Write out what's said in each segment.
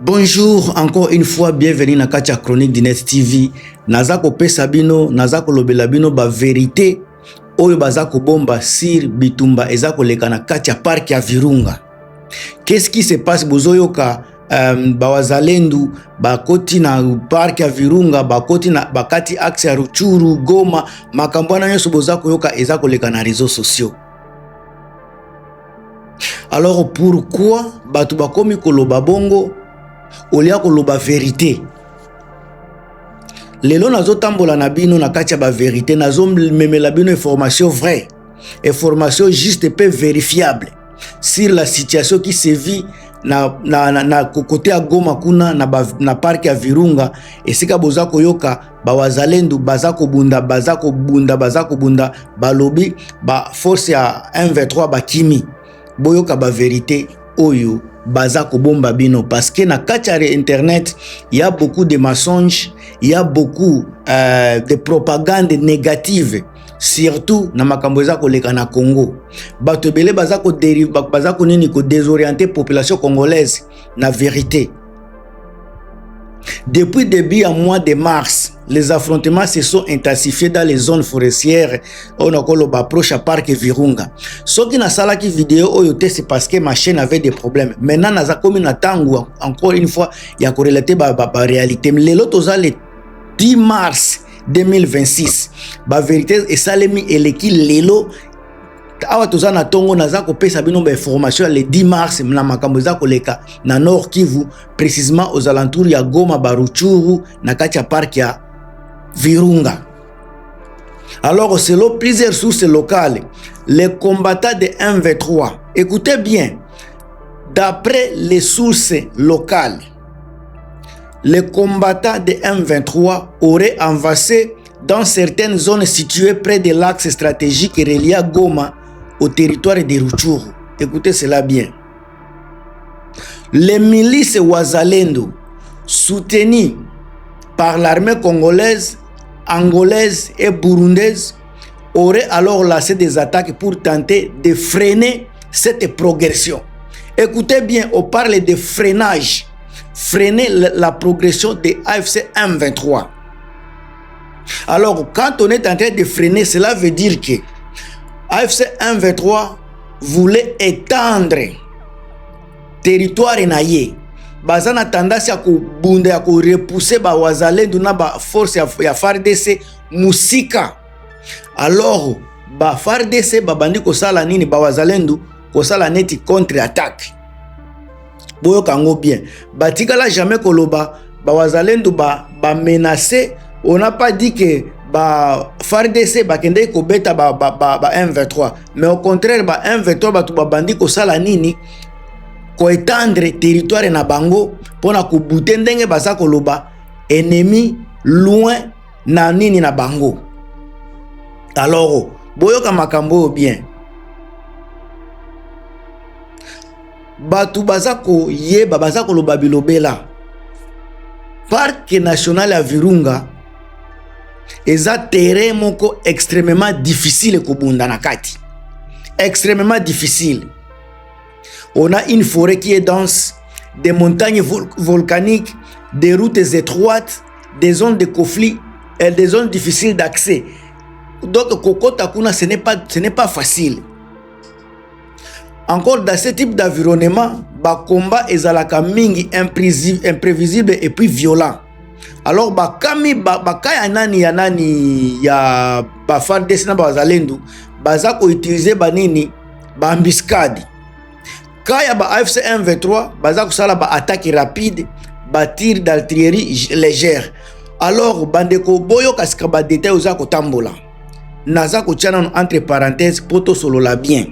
Bonjour, encore une fois, bienvenue na Kacha Chronique d'Inet TV. Nazako Pesabino, Nazako Lobelabino, ba vérité. Oyo bazako bomba sir bitumba ezako lekana Kacha Park ya Virunga. Qu'est-ce qui se passe bozoyoka bawazalendu bakoti na park ya Virunga, bakoti na bakati axe ya Ruchuru, Goma, makambwana nyoso bozako yoka ezako lekana réseaux sociaux. Alors pourquoi batu bakomi koloba bongo olia koloba vérité? Lelo nazo tambola na bino na katia ba vérité, nazo memela bino information vraie, information juste et vérifiable sur la situation qui se vit na côté à Goma kuna na park ya Virunga. Esika bozako yoka ba wazalendu bazako bunda balobi ba force ya 1v3 bakimi boyoka ba vérité oyo bazako bomba bino, parce que na kachare internet il y a beaucoup de mensonges, il y a beaucoup de propagande négative, surtout na makambo ezako leka na Congo. Bato bele bazako dérive bazako nini ko désorienter population congolaise na vérité. Depuis début en mois de mars, les affrontements se sont intensifiés dans les zones forestières. On a collé approche à parc Virunga. Ce qui n'a sala qui vidéo oyote, c'est parce que ma chaîne avait des problèmes. Maintenant, naza komi na tangu encore une fois, il y a corrélaté ba réalité. Mais l'autre le 10 mars 2026, ba vérité et salemi eleki lelo. Awa tozana tongo naza ko pesa bino ba information le 10 mars na makambo za koleka na Nord Kivu, précisément aux alentours ya Goma, Baruchuru na katia park ya Virunga. Alors selon plusieurs sources locales, les combattants de 1v3, écoutez bien, d'après les sources locales, les combattants de 1v3 auraient envassé dans certaines zones situées près de l'axe stratégique relié à Goma au territoire de Ruchuru. Écoutez cela bien. Les milices Wazalendo, soutenues par l'armée congolaise, angolaise et burundaise, auraient alors lancé des attaques pour tenter de freiner cette progression. Écoutez bien, on parle de freinage. Freiner la progression de AFC M23. Alors, quand on est en train de freiner, cela veut dire que AFC M23 voulait étendre territoire naye. Bazana tendance à kubunda, à repousser ba wazalendu na ba force ya FARDC musika. Alors, ba FARDC babandi ko sala nini ba wazalendu ko sala neti contre-attaque. Boyo kango bien. Batikala jamais koloba ba wazalendu ba menacer. On n'a pas dit que ba FARDC ba kende ko beta ba M23, mais au contraire ba M23 ba tu ba bandi ko sala nini ko étendre territoire na bango pona ko buter ndenge baza koloba ennemi loin na nini na bango. Alors boyoka makambo bien, batu bazako yeba bazako loba bilobela parc national ya Virunga eza terrain moko extrêmement difficile kobunda na kati, extrêmement difficile. On a une forêt qui est dense, des montagnes volcaniques, des routes étroites, des zones de conflit et des zones difficiles d'accès. Donc kokota kuna ce n'est pas facile. Encore dans ce type d'environnement, ba combat ezalaka mingi imprévisible et puis violent. Alors bakami bakaya nani ya ba FARDC na bazalendu baza ko utiliser banini ba embuscade. Kaya ba AFC M23 baza ko sala ba attaque rapide, ba tir d'artillerie légère. Alors bandeko boyo kasika ba détail oza ko tambola. Naza ko tiana entre parenthèses poto solo la bien.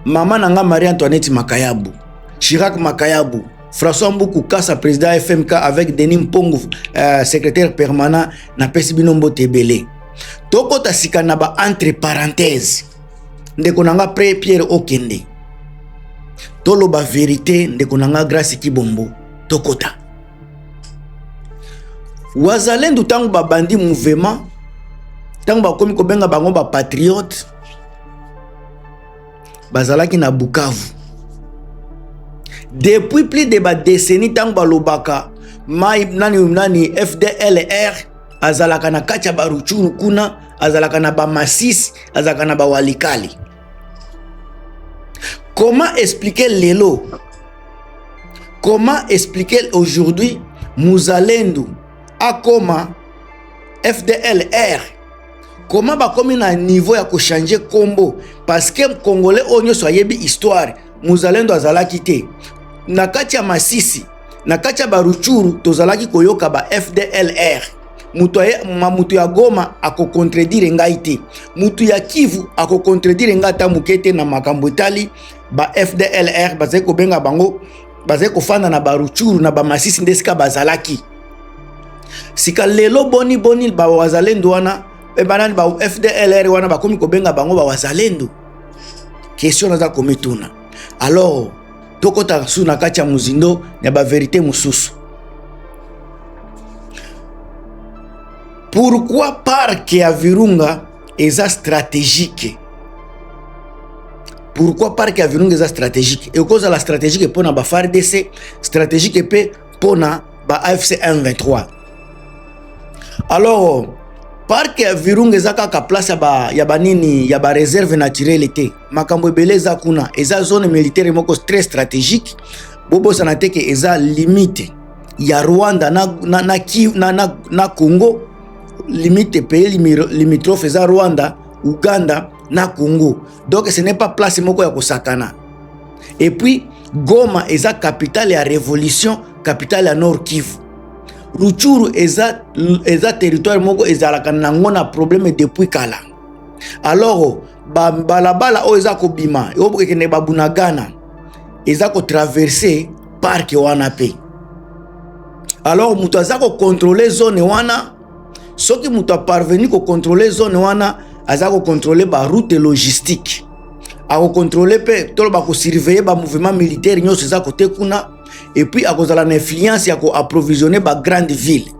Maman nanga Marie-Antoinette Makayabu, Chirac Makayabu, François Mboukou Kassa, président FMK avec Denis Mpongo, secrétaire permanent na pesi binombo tebele. Toko tasika na ba entre parenthèses. Ndeko nanga Pierre Okende. Tolo ba vérité ndeko nanga Grâce Kibombo. Tokota. Wazalendu tangu ba bandi mouvement, tangu ba komi ko benga bango ba patriote. Bazalaki na Bukavu. depuis plus de ba décennies tango balobaka mai nani FDLR azalaka na kati ya baruchuru kuna, azalaka na ba Masisi, azalaka na ba Walikali. Comment expliquer lelo? Comment expliquer aujourd'hui Muzalendo akoma FDLR? Comment ba komi na niveau ya ko changer combo? Parce que Congolais onyo so yebi histoire, Muzalendo azalaki te. Na kati ya Masisi, na kati ya baruchuru tozalaki koyoka ba FDLR. Mutu ya Goma ako contredire ngai te. Mutu ya Kivu ako contredire ngata mukete na makambo etali ba FDLR bazai ko benga bango, bazai ko fanda na baruchuru na ba Masisi ndesika bazalaki. Sika lelo boni ba wazalendo wana banani ba FDLR wana bakomi ko benga bango ba wazalendo. Question naza komituna. Alors tokota suna kati ya muzindo na ba vérité mususu. Pourquoi parc ya Virunga eza stratégique? Pourquoi parc ya Virunga eza stratégique? Et cause la stratégique pona ba FARDC, stratégique pe pona ba AFC M23. Alors parc ya Virunga eza kaka place ya banini ya ba réserve naturelle te. Makambo ebele eza kuna, eza zone militaire moko très stratégique. Bobo sanateke eza limite ya Rwanda na Congo. Limite pays limitrophe eza Rwanda, Uganda na Congo. Donc ce n'est pas place moko ya kosakana. Et puis Goma eza capitale ya révolution, capitale ya Nord Kivu. Ruchuru eza territoire moko ezalaka nango na problème depuis kala. Alors balabala o eza ko bima, o bokene babunagana eza ko traverser parc wana pe. Alors mutu aza ko contrôler zone wana. Ce qui m'a parvenu à contrôler zone wana, aza ko contrôler ba route logistique. A ko contrôler pe tolo ba ko surveiller ba mouvement militaire nyo seza côté kuna, et puis a kozala na influence ya ko approvisionner ba grande ville.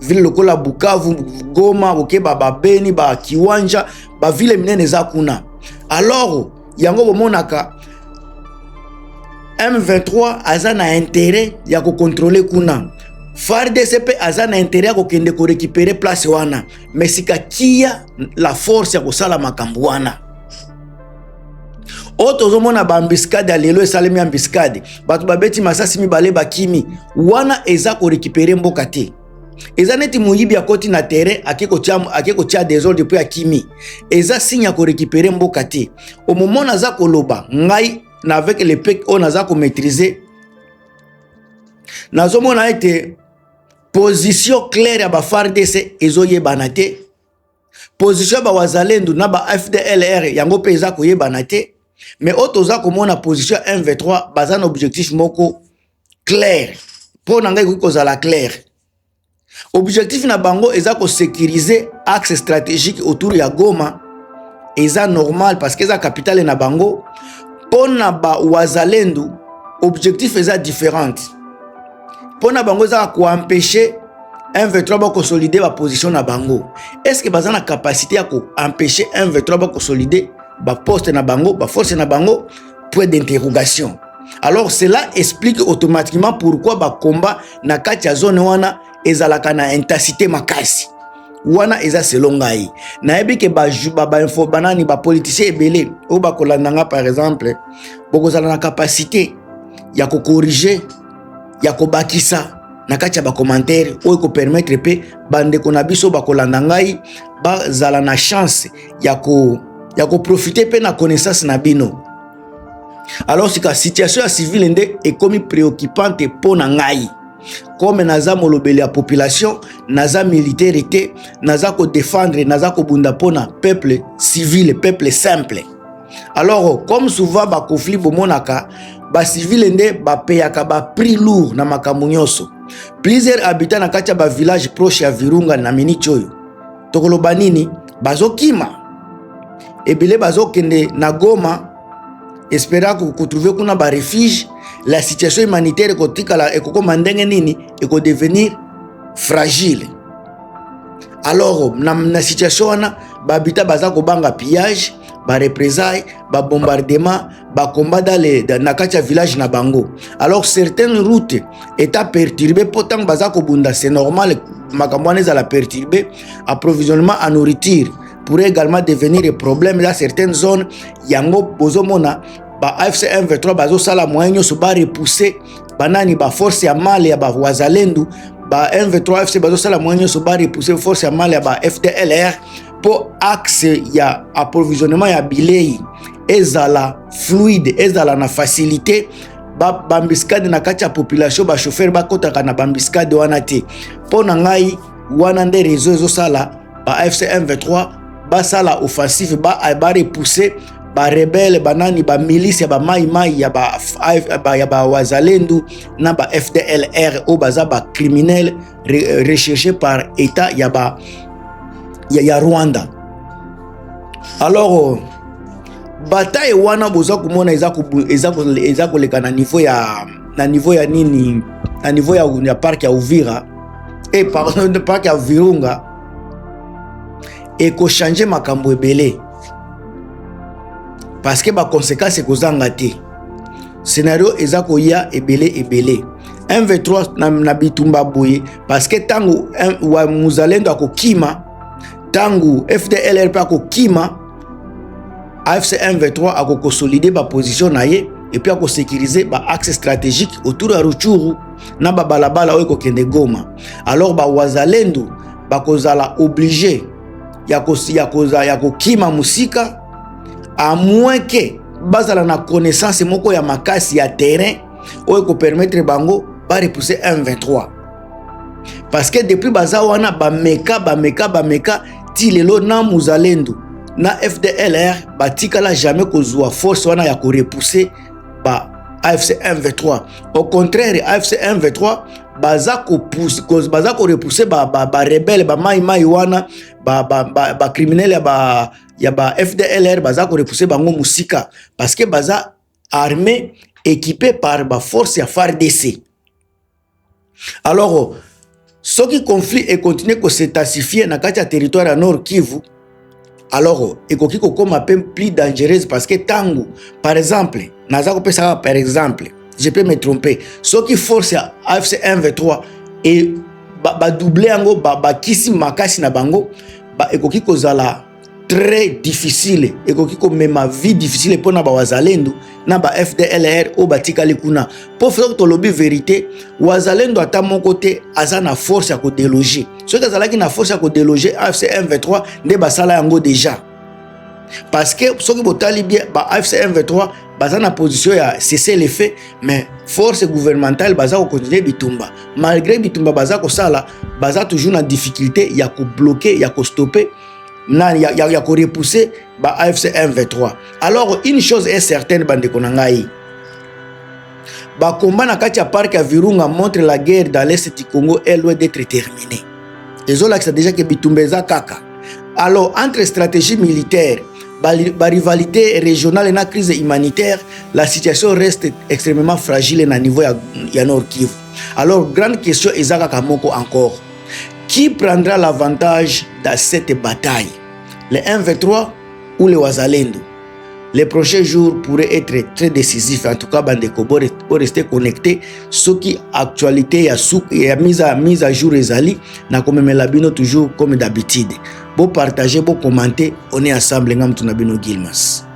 Ville lokola Bukavu, Goma, Okeba, ba Beni, ba Kiwanja, ba ville minene za kuna. Alors yango bomonaka M23 aza na intérêt ya ko contrôler kuna. FARDC pe aza na intérêt ko kende ko récupérer place wana, mais sika kia la force ya ko sala makambo wana. Oto mona ba ambiscade alelo esalemi ambiscade, batu babeti masasi mibale bakimi, wana eza ko récupérer mboka te. Eza neti muyibi ya koti na terrain akeko tia désordre depuis akimi. Eza signe ko récupérer mboka te. Au moment naza ko loba, ngai na avec les pek on naza ko maîtriser. Nazo mona ete position claire ya ba FARDC ezoyebana te. Position ba wazalendo na ba FDLR yango pe eza koyebana te. Mais otoza komona position M23 baza na objectif moko clair. Po na ngai kozala clair. Objectif na bango eza ko sécuriser axe stratégique autour ya Goma. Eza normal parce que eza capitale na bango. Po na ba wazalendo objectif eza différent. Pona bango za ko empêcher M23 ba consolider ba position na bango. Est-ce que baza na capacité ya ko empêcher M23 ba consolider ba poste na bango, ba force na bango? Point d'interrogation. Alors cela explique automatiquement pourquoi ba combat na kati ya zone wana ezalaka na intensité makasi. Wana eza selon ngai. Na yebi ke ba info banani ba politicien ebele o ba kolandanga par exemple, boko zala na capacité ya ko corriger, ya ko bakisa na kati ya ba commentaire o ko permettre pe bande ko na biso ba kolanda ngai ba zala na chance ya ko profiter pe na connaissance na bino. Alors si la situation civile nde est comme préoccupante pour ngai. Comme naza molobeli ya population, naza militaire, naza ko défendre, naza ko bunda pona peuple civil, peuple simple. Alors comme souvent ba conflit bomonaka, ba civil nde ba payaka ba prix lourd na makambo nyonso. Plusieurs habitants na kati ya ba village proche ya Virunga na Minichoyo. Tokoloba nini bazokima. Ebele bazokende na Goma. Espéra que trouver kuna ba refuge, la situation humanitaire kotikala ekoko mandenge nini eko devenir fragile. Alors na situation wana ba habita baza ko banga pillage, ba représailles, ba bombardement, ba combat dans le village na bango. Alors certaines routes étaient perturbées pourtant baza ko bunda, c'est normal makamboane à la perturber, approvisionnement en nourriture pourrait également devenir un problème dans certaines zones. Yango bozomona ba AFC M23 bazo sala moyen so ba repousser banani ba force ya Mali ya ba wazalendo ba M23 AFC bazo sala moyen so ba repousser force ya Mali ya ba FDLR pour axe ya approvisionnement ya bilei ezala fluide, ezala na facilité ba bambiscade na kati ya population ba chauffeur ba kotaka na bambiscade wana te. Po na ngai wana nde réseau ezo sala ba AFC M23 ba sala offensive ba repousser ba rebelle banani ba milice ya ba mai ya ba wazalendo na ba FDLR o baza ba criminel recherché par état ya Rwanda. Alors bataille wana boza kumona eza koleka na niveau ya nini, na niveau ya parc ya Uvira et pardon de parc ya Virunga et ko changer makambo ebele parce que ba conséquences kozanga te. Scénario eza ko ya ebele M23 na bitumba boye parce que tangu wa muzalendo akokima, tangu FDLR pa akokima, AFC M23 a consolider ba position na ye et puis a sécuriser ba axe stratégique autour de Ruchuru na ba balabala oyo kokende Goma. Alors ba wazalendo ba kozala obligé ya kokima musika à moins que bazala na connaissance moko ya makasi ya terrain oyo ko permettre bango ba repousser M23. Parce que depuis baza wana ba meka ti lelo na muzalendo na FDLR batikala jamais kozwa force wana ya ko repousser ba AFC M23. Au contraire, AFC M23 baza ko repousser ba rebelle ba mai wana ba criminel ya ba FDLR baza ko repousser bango musika parce que baza armé équipé par ba force ya FARDC. Alors ce qui conflit et continue ko s'intensifier na kati ya territoire ya Nord Kivu. Alors, ekoki kokoma plus dangereuse parce que tangu, par exemple, par exemple, je peux me tromper, ce qui force à AFC M23 et doubler ango kisi makasi na bango, ekoki kozala très difficile, ekoki ko mema vie difficile pour na ba wazalendo na ba FDLR o batikali kuna. Pour faire que lobby vérité, wazalendo ata mon côté azana force à ko déloger. Ce que azala ki na force à ko déloger AFC M23 ne basala yango déjà. Parce que ce qui botali bien ba AFC M23 bazana position ya cesser les faits, mais force gouvernementale baza ko continuer bitumba. Malgré bitumba baza ko sala, baza toujours na difficulté ya ko bloquer, ya ko stopper. Il y a repousser ba AFC M23. Alors une chose est certaine bande konangai. Ba combat na kati ya parc ya Virunga montre la guerre dans l'est du Congo est loin d'être terminée. Ezola c'est déjà que bitumbeza kaka. Alors entre stratégie militaire, ba rivalité régionale et la crise humanitaire, la situation reste extrêmement fragile na niveau ya Nord Kivu. Alors grande question ezaka kamoko encore. Qui prendra l'avantage dans cette bataille? Les M23 ou les Wazalendo? Les prochains jours pourraient être très décisifs. En tout cas, Bandeko, pour rester connecté, ce qui actualité et mise à jour Ezali, na comme Melabino toujours comme d'habitude. Pour partager, pour commenter, on est ensemble. Ngam Tunabino Gilmas.